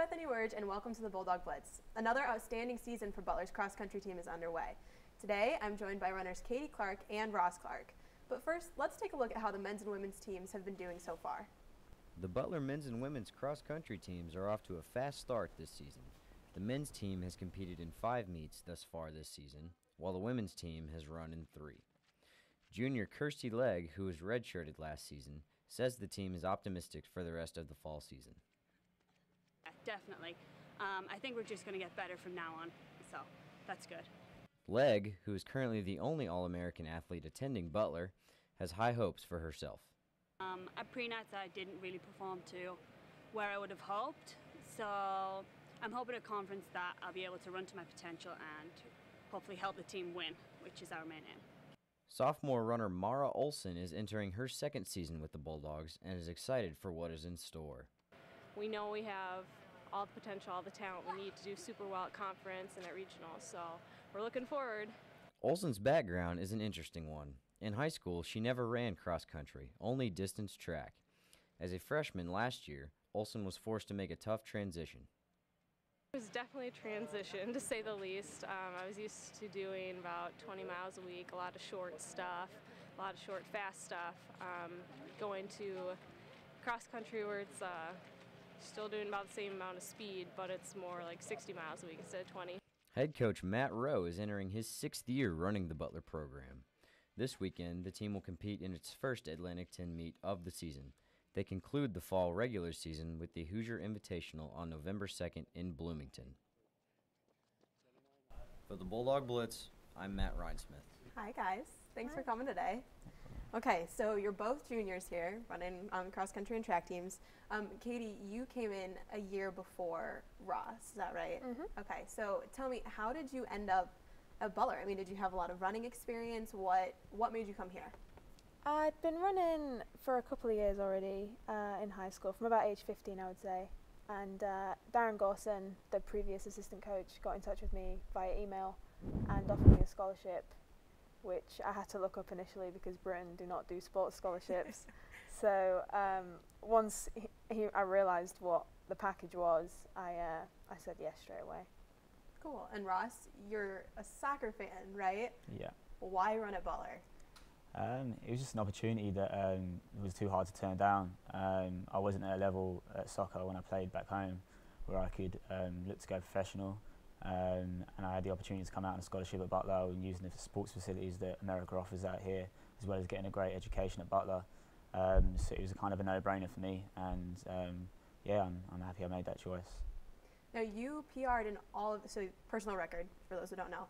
Bethany Werge, and welcome to the Bulldog Blitz. Another outstanding season for Butler's cross-country team is underway. Today, I'm joined by runners Katie Clark and Ross Clark. But first, let's take a look at how the men's and women's teams have been doing so far. The Butler men's and women's cross-country teams are off to a fast start this season. The men's team has competed in 5 meets thus far this season, while the women's team has run in 3. Junior Kirsty Legg, who was redshirted last season, says the team is optimistic for the rest of the fall season. Definitely. I think we're just going to get better from now on, so that's good. Legg, who is currently the only All-American athlete attending Butler, has high hopes for herself. At pre-nats I didn't really perform to where I would have hoped, so I'm hoping at conference that I'll be able to run to my potential and hopefully help the team win, which is our main aim. Sophomore runner Mara Olson is entering her 2nd season with the Bulldogs and is excited for what is in store. We know we have all the potential, all the talent we need to do super well at conference and at regionals, so we're looking forward. Olson's background is an interesting one. In high school, she never ran cross-country, only distance track. As a freshman last year, Olson was forced to make a tough transition. It was definitely a transition, to say the least. I was used to doing about 20 miles a week, a lot of short stuff, a lot of short, fast stuff. Going to cross-country where it's still doing about the same amount of speed, but it's more like 60 miles a week instead of 20. Head coach Matt Rowe is entering his 6th year running the Butler program. This weekend, the team will compete in its first Atlantic 10 meet of the season. They conclude the fall regular season with the Hoosier Invitational on November 2nd in Bloomington. For the Bulldog Blitz, I'm Matt Rinesmith. Hi guys, thanks for coming today. Okay, so you're both juniors here, running cross-country and track teams. Katie, you came in a year before Ross, is that right? Mm-hmm. Okay, so tell me, how did you end up at Butler? I mean, did you have a lot of running experience? What made you come here? I'd been running for a couple of years already in high school, from about age 15 I would say. And Darren Gorson, the previous assistant coach, got in touch with me via email and offered me a scholarship, which I had to look up initially because Britain do not do sports scholarships. So once I realised what the package was, I said yes straight away. Cool. And Ross, you're a soccer fan, right? Yeah. Why run at Butler? It was just an opportunity that it was too hard to turn down. I wasn't at a level at soccer when I played back home where I could look to go professional. And I had the opportunity to come out on a scholarship at Butler and using the sports facilities that America offers out here, as well as getting a great education at Butler. So it was a kind of a no-brainer for me, and yeah, I'm happy I made that choice. Now you PR'd in all of, so personal record, for those who don't know,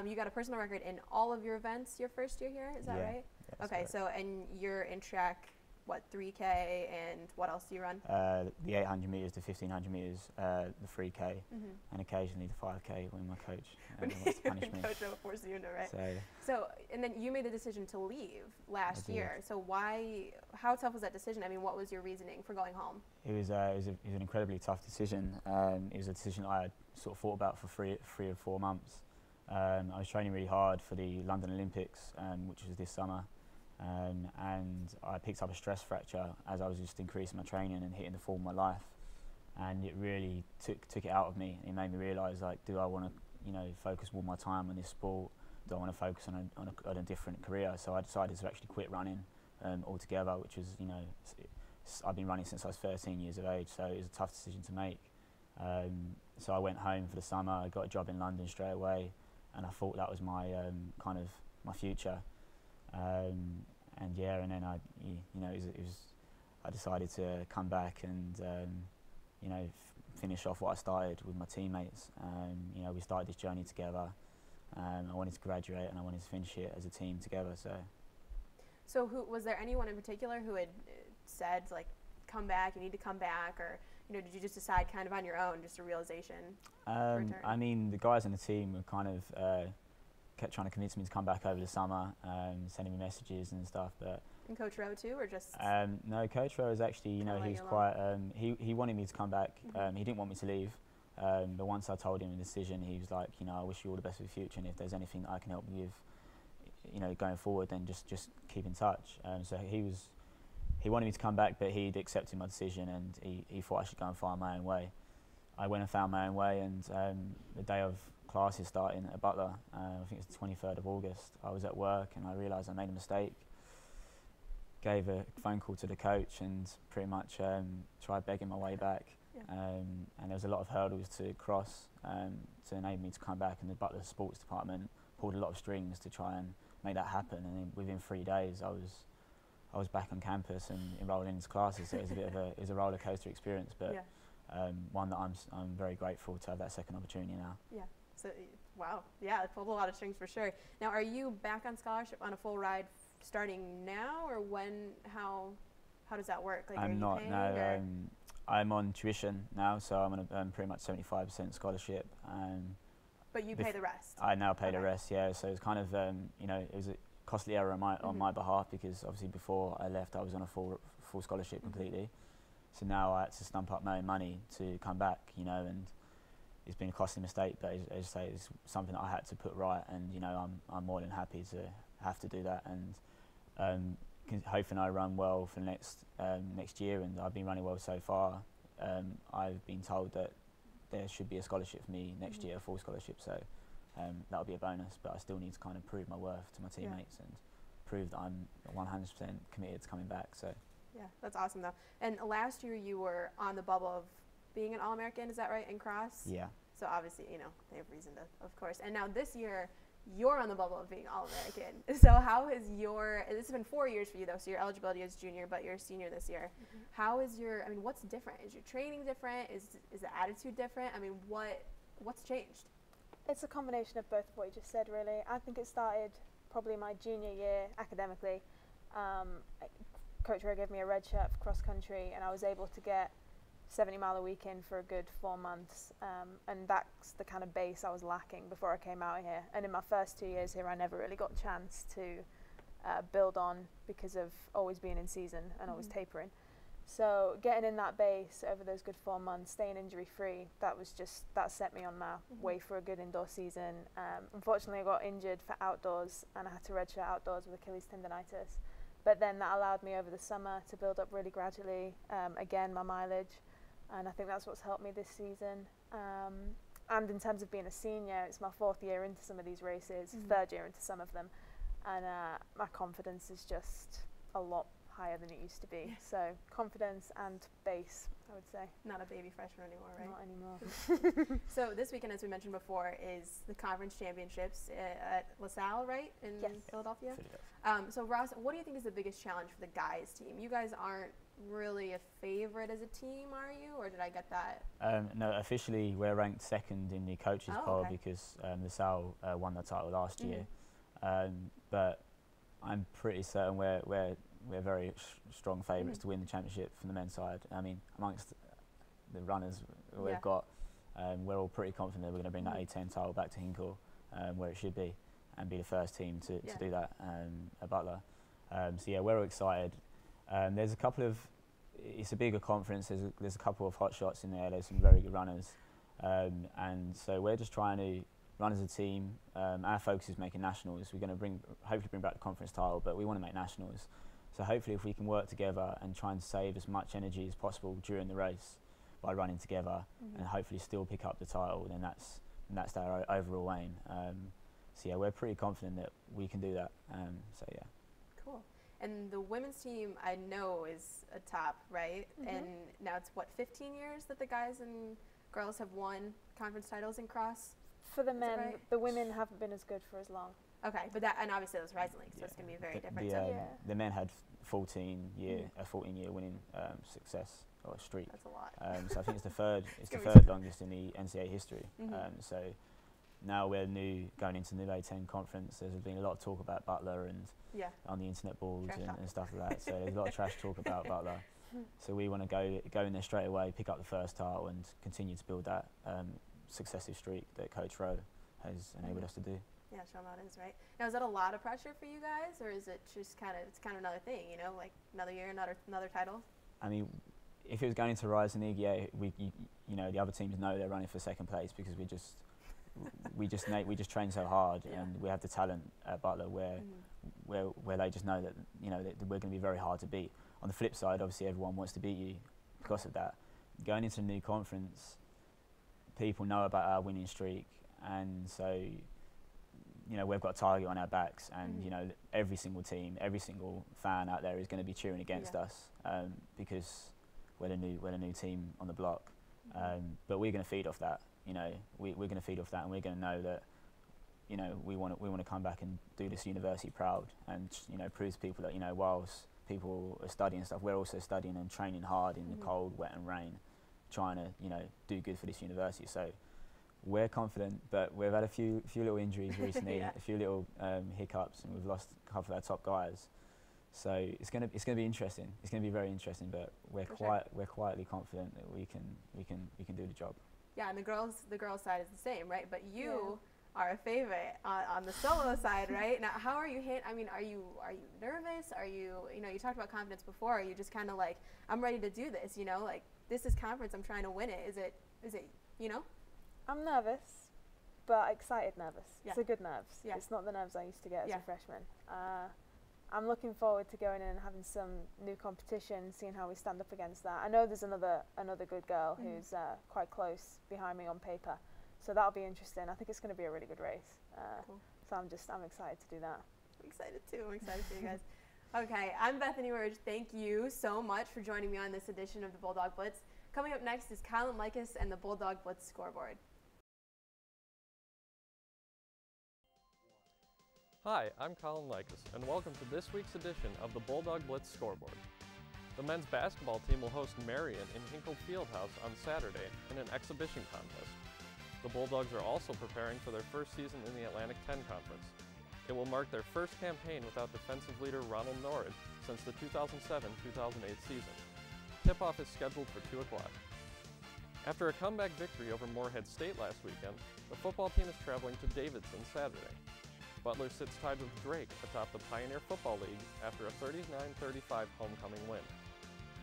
you got a personal record in all of your events your first year here, is that right? Yeah, okay, correct. so, and you're in track, what, 3K, and what else do you run? The 800 metres, the 1500 metres, the 3K, and occasionally the 5K when my coach wants to punish me. Coach will force you into, right? So, so, and then you made the decision to leave last year. So how tough was that decision? I mean, what was your reasoning for going home? It was an incredibly tough decision. It was a decision I had sort of thought about for three or 4 months. I was training really hard for the London Olympics, which was this summer. And I picked up a stress fracture as I was just increasing my training and hitting the form of my life, and it really took it out of me. It made me realise, like, do I want to, focus all my time on this sport? Do I want to focus on a different career? So I decided to actually quit running altogether, which was, I've been running since I was 13 years of age, so it was a tough decision to make. So I went home for the summer. I got a job in London straight away, and I thought that was my kind of my future. And then I decided to come back and finish off what I started with my teammates. We started this journey together. I wanted to graduate and I wanted to finish it as a team together. So was there anyone in particular who had said, like, come back, you need to come back, or did you just decide kind of on your own, just a realization? I mean, the guys on the team were kind of kept trying to convince me to come back over the summer, sending me messages and stuff. But and Coach Rowe too, or just? No, Coach Rowe is actually, he's quite. He wanted me to come back. He didn't want me to leave. But once I told him the decision, he was like, I wish you all the best for the future, and if there's anything that I can help you with, going forward, then just keep in touch. So he wanted me to come back, but he'd accepted my decision, and he thought I should go and find my own way. I went and found my own way, and the day of classes starting at Butler, I think it's the 23rd of August, I was at work and I realised I made a mistake. Gave a phone call to the coach and pretty much tried begging my way back. And there was a lot of hurdles to cross to enable me to come back, and the Butler sports department pulled a lot of strings to try and make that happen, and then within 3 days I was back on campus and enrolling into classes. So it was a bit of it was a roller coaster experience, but one that I'm very grateful to have that second opportunity now. Yeah. So wow. Yeah, it pulled a lot of strings for sure. Now, are you back on scholarship on a full ride starting now, or when? How does that work? Like, I'm not. No, I'm on tuition now, so I'm on a pretty much 75% scholarship. But you pay the rest. I now pay the rest. Yeah. So it's kind of you know, it was a costly error on my behalf, because obviously before I left I was on a full scholarship completely. So now I had to stump up my own money to come back, you know, and it's been a costly mistake, but as I say, it's something that I had to put right, and you know, I'm more than happy to have to do that, and hoping I run well for next year, and I've been running well so far. I've been told that there should be a scholarship for me next year, a full scholarship, so that'll be a bonus, but I still need to kind of prove my worth to my teammates and prove that I'm 100% committed to coming back. So yeah, that's awesome though. And last year you were on the bubble of being an All-American, is that right, in cross? Yeah. So obviously, you know, they have reason to, of course. And now this year, you're on the bubble of being All-American. So how has this has been 4 years for you though, so your eligibility is junior, but you're a senior this year. How is I mean, what's different? Is your training different? Is the attitude different? I mean, what's changed? It's a combination of both of what you just said, really. I think it started probably my junior year academically. Coach Ray gave me a red shirt for cross country, and I was able to get 70-mile a week in for a good 4 months, and that's the kind of base I was lacking before I came out here. And in my first 2 years here, I never really got a chance to build on, because of always being in season and always tapering. So getting in that base over those good 4 months, staying injury free, that set me on my way for a good indoor season. Unfortunately, I got injured for outdoors, and I had to redshirt outdoors with Achilles tendonitis. But then that allowed me over the summer to build up really gradually, again, my mileage. And I think that's what's helped me this season. And in terms of being a senior, it's my 4th year into some of these races, 3rd year into some of them. And my confidence is just a lot higher than it used to be. So confidence and base, I would say. Not a baby freshman anymore, right? Not anymore. So this weekend, as we mentioned before, is the conference championships at LaSalle, right, in Philadelphia? So Ross, what do you think is the biggest challenge for the guys team? You guys aren't really a favorite as a team, are you, or did I get that? No, officially we're ranked 2nd in the coaches poll, because LaSalle won the title last year. But I'm pretty certain we're very strong favourites to win the championship from the men's side. I mean, amongst the runners we've got, we're all pretty confident that we're going to bring that A10 title back to Hinkle, where it should be, and be the first team to do that at Butler. So yeah, we're all excited. There's a couple of, it's a bigger conference, there's a couple of hot shots in there, there's some very good runners, and so we're just trying to run as a team. Our focus is making nationals. We're going to hopefully bring back the conference title, but we want to make nationals. So hopefully if we can work together and try and save as much energy as possible during the race by running together, and hopefully still pick up the title, then that's our overall aim. So yeah, we're pretty confident that we can do that. So yeah. Cool. And the women's team, I know, is a top, right? And now it's, what, 15 years that the guys and girls have won conference titles in cross? For the men, the women haven't been as good for as long. Okay, but and obviously it was Rising League, so it's going to be very different. The men had 14-year winning success or streak. That's a lot. So I think it's the third longest in the NCAA history. So now we're going into new A10 conference. There's been a lot of talk about Butler and on the internet boards and stuff like that. So there's a lot of trash talk about Butler. So we want to go in there straight away, pick up the first title, and continue to build that successive streak that Coach Rowe has enabled us to do. Yeah, show them how it is, right? Now, is that a lot of pressure for you guys, or is it just kind of another thing, you know, like another year, another title? I mean, if it was going into Rising League, you know, the other teams know they're running for 2nd place, because we just train so hard, and we have the talent at Butler where they just know that, you know, that we're going to be very hard to beat. On the flip side, obviously everyone wants to beat you because of that. Going into a new conference, people know about our winning streak, and so, you know, we've got a target on our backs, and you know, every single team, every single fan out there is going to be cheering against us, because we're the new team on the block. But we're going to feed off that. You know, we're going to feed off that, and we're going to know that, you know, we want to come back and do this university proud, and, you know, prove to people that, you know, whilst people are studying and stuff, we're also studying and training hard in the cold, wet and rain, trying to, you know, do good for this university. So we're confident, but we've had a few little injuries recently, a few little hiccups, and we've lost a couple of our top guys. So it's gonna be interesting. It's gonna be very interesting, but we're quietly confident that we can do the job. Yeah, and the girls side is the same, right? But you are a favorite on the solo side, right? Now, how are you? I mean, are you nervous? Are you know, you talked about confidence before. Are you just kind of like, I'm ready to do this? You know, like, this is conference. I'm trying to win it. Is it? You know? I'm nervous, but excited nervous. Yeah. It's a good nerves. Yeah. It's not the nerves I used to get as a freshman. I'm looking forward to going in and having some new competition, seeing how we stand up against that. I know there's another good girl who's quite close behind me on paper, so that'll be interesting. I think it's going to be a really good race. Cool. So I'm excited to do that. I'm excited too. I'm excited for you guys. Okay, I'm Bethany Werge. Thank you so much for joining me on this edition of the Bulldog Blitz. Coming up next is Colin Likas and the Bulldog Blitz scoreboard. Hi, I'm Colin Likas, and welcome to this week's edition of the Bulldog Blitz scoreboard. The men's basketball team will host Marion in Hinkle Fieldhouse on Saturday in an exhibition contest. The Bulldogs are also preparing for their first season in the Atlantic 10 Conference. It will mark their first campaign without defensive leader Ronald Norrid since the 2007-2008 season. Tip-off is scheduled for 2 o'clock. After a comeback victory over Moorhead State last weekend, the football team is traveling to Davidson Saturday. Butler sits tied with Drake atop the Pioneer Football League after a 39-35 homecoming win.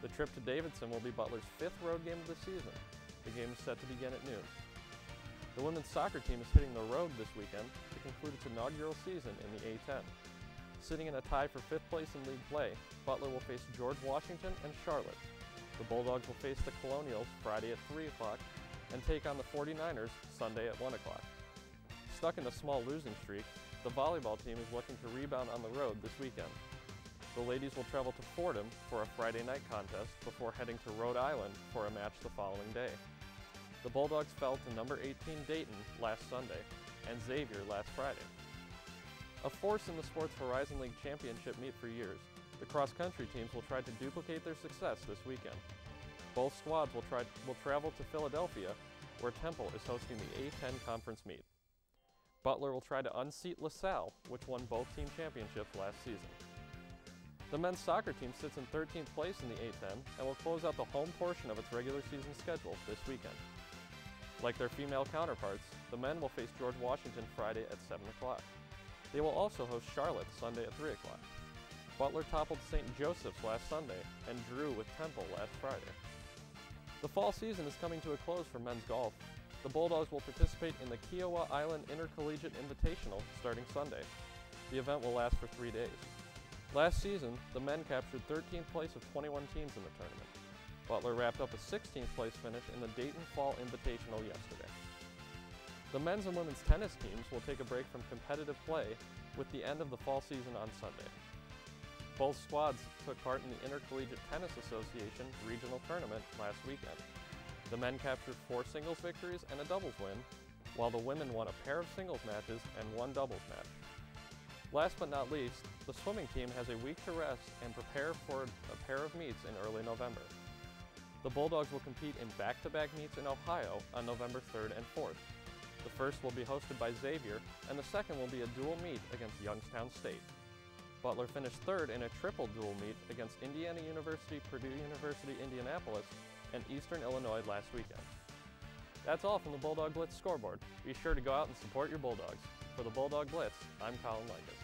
The trip to Davidson will be Butler's 5th road game of the season. The game is set to begin at noon. The women's soccer team is hitting the road this weekend to conclude its inaugural season in the A-10. Sitting in a tie for 5th place in league play, Butler will face George Washington and Charlotte. The Bulldogs will face the Colonials Friday at 3 o'clock and take on the 49ers Sunday at 1 o'clock. Stuck in a small losing streak, the volleyball team is looking to rebound on the road this weekend. The ladies will travel to Fordham for a Friday night contest before heading to Rhode Island for a match the following day. The Bulldogs fell to number 18 Dayton last Sunday and Xavier last Friday. A force in the Sports Horizon League Championship meet for years, the cross-country teams will try to duplicate their success this weekend. Both squads will travel to Philadelphia, where Temple is hosting the A-10 conference meet. Butler will try to unseat LaSalle, which won both team championships last season. The men's soccer team sits in 13th place in the A-10 and will close out the home portion of its regular season schedule this weekend. Like their female counterparts, the men will face George Washington Friday at 7 o'clock. They will also host Charlotte Sunday at 3 o'clock. Butler toppled St. Joseph's last Sunday and drew with Temple last Friday. The fall season is coming to a close for men's golf. The Bulldogs will participate in the Kiowa Island Intercollegiate Invitational starting Sunday. The event will last for 3 days. Last season, the men captured 13th place of 21 teams in the tournament. Butler wrapped up a 16th place finish in the Dayton Fall Invitational yesterday. The men's and women's tennis teams will take a break from competitive play with the end of the fall season on Sunday. Both squads took part in the Intercollegiate Tennis Association regional tournament last weekend. The men captured 4 singles victories and a doubles win, while the women won a pair of singles matches and 1 doubles match. Last but not least, the swimming team has a week to rest and prepare for a pair of meets in early November. The Bulldogs will compete in back-to-back meets in Ohio on November 3rd and 4th. The first will be hosted by Xavier, and the second will be a dual meet against Youngstown State. Butler finished 3rd in a triple dual meet against Indiana University, Purdue University, Indianapolis, and Eastern Illinois last weekend. That's all from the Bulldog Blitz scoreboard. Be sure to go out and support your Bulldogs. For the Bulldog Blitz, I'm Colin Likas.